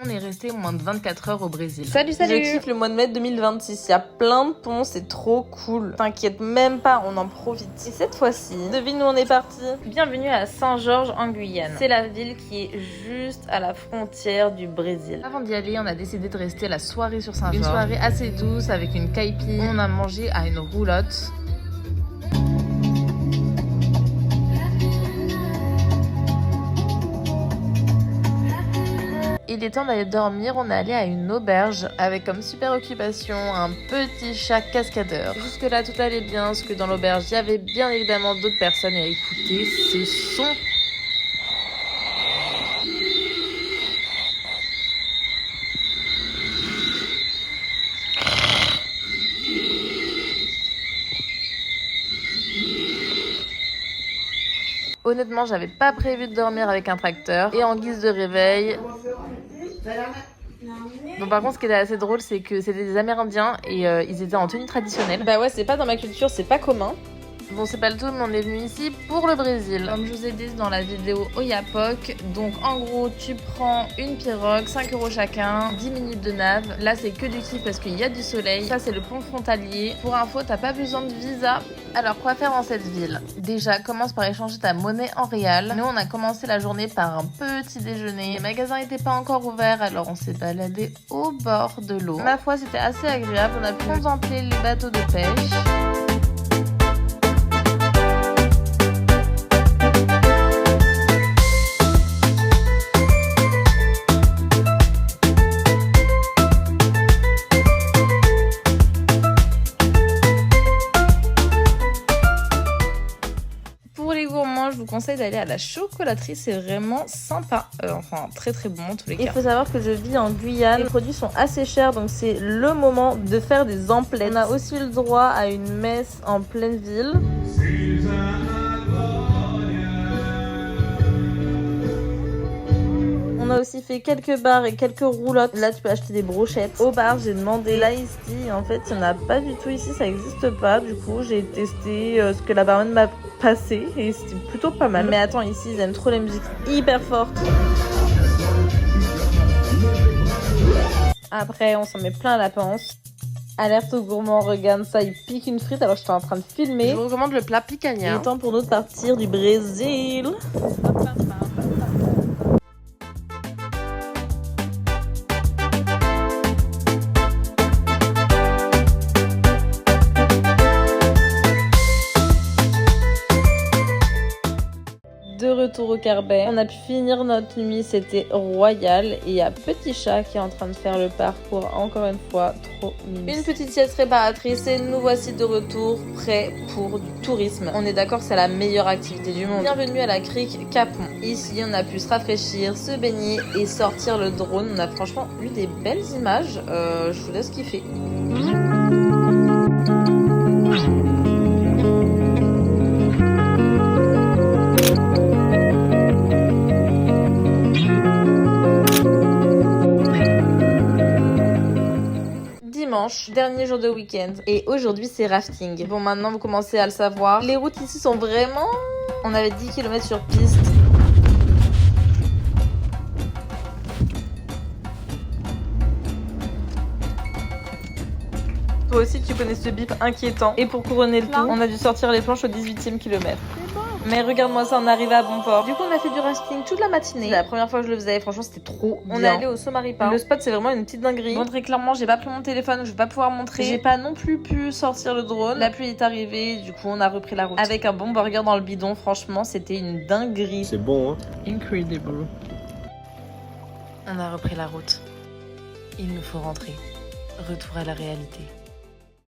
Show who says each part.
Speaker 1: On est resté moins de 24 heures au Brésil.
Speaker 2: Salut. Je kiffe le mois de mai 2026. Il y a plein de ponts, c'est trop cool. T'inquiète même pas, on en profite. Et cette fois-ci, devine où on est parti. Bienvenue à Saint-Georges en Guyane. C'est la ville qui est juste à la frontière du Brésil.
Speaker 1: Avant d'y aller, on a décidé de rester la soirée sur Saint-Georges. Une soirée assez douce avec une caipi. On a mangé à une roulotte. Il est temps d'aller dormir, on est allé à une auberge avec comme super occupation un petit chat cascadeur. Jusque là tout allait bien, parce que dans l'auberge il y avait bien évidemment d'autres personnes et à écouter ce son. Honnêtement, j'avais pas prévu de dormir avec un tracteur. Et en guise de réveil... Bon, par contre, ce qui était assez drôle, c'est que c'était des Amérindiens et ils étaient en tenue traditionnelle.
Speaker 2: Bah ouais, c'est pas dans ma culture, c'est pas commun.
Speaker 1: Bon, c'est pas le tout, mais on est venu ici pour le Brésil. Comme je vous ai dit dans la vidéo Oiapoque, donc en gros, tu prends une pirogue, 5 € chacun, 10 minutes de nave. Là, c'est que du kiff parce qu'il y a du soleil. Ça, c'est le pont frontalier. Pour info, t'as pas besoin de visa. Alors, quoi faire dans cette ville? Déjà, commence par échanger ta monnaie en réal. Nous, on a commencé la journée par un petit déjeuner. Les magasins n'étaient pas encore ouverts, alors on s'est baladé au bord de l'eau. Ma foi, c'était assez agréable. On a pu contempler les bateaux de pêche. Je vous conseille d'aller à la chocolaterie, c'est vraiment sympa, enfin très bon en tous les cas.
Speaker 2: Il faut savoir que je vis en Guyane, les produits sont assez chers donc c'est le moment de faire des emplettes. On a aussi le droit à une messe en pleine ville. On a aussi fait quelques bars et quelques roulottes. Là, tu peux acheter des brochettes. Au bar, j'ai demandé l'ice tea. En fait, il n'y en a pas du tout ici, ça n'existe pas. Du coup, j'ai testé ce que la barman m'a passé et c'était plutôt pas mal. Mais attends, ici, ils aiment trop les musiques hyper fortes. Après, on s'en met plein la panse. Alerte aux gourmands, regarde ça, il pique une frite alors que j'étais en train de filmer.
Speaker 1: Je vous recommande le plat picanha.
Speaker 2: Il est temps pour nous de partir du Brésil. De retour au Carbet, on a pu finir notre nuit, c'était royal et il y a Petit Chat qui est en train de faire le parcours encore une fois, trop mignon. Une petite sieste réparatrice et nous voici de retour prêts pour du tourisme. On est d'accord, c'est la meilleure activité du monde. Bienvenue à la crique Capon. Ici, on a pu se rafraîchir, se baigner et sortir le drone. On a franchement eu des belles images, je vous laisse kiffer. Dimanche, dernier jour de week-end et aujourd'hui c'est rafting. Bon, maintenant vous commencez à le savoir, les routes ici sont vraiment... On avait 10 km sur piste. Toi aussi tu connais ce bip inquiétant. Et pour couronner le tout, on a dû sortir les planches au 18e kilomètre. Mais regarde-moi ça, on arrive à bon port. Du coup, on a fait du rafting toute la matinée. C'est la première fois que je le faisais, franchement, c'était trop bien. On est allé au Somaripa. Le spot, c'est vraiment une petite dinguerie. Bon, très clairement, j'ai pas pris mon téléphone, je vais pas pouvoir montrer. J'ai pas non plus pu sortir le drone. La pluie est arrivée, du coup, on a repris la route. Avec un bon burger dans le bidon, franchement, c'était une dinguerie.
Speaker 3: C'est bon, hein?
Speaker 1: Incredible. On a repris la route. Il nous faut rentrer. Retour à la réalité.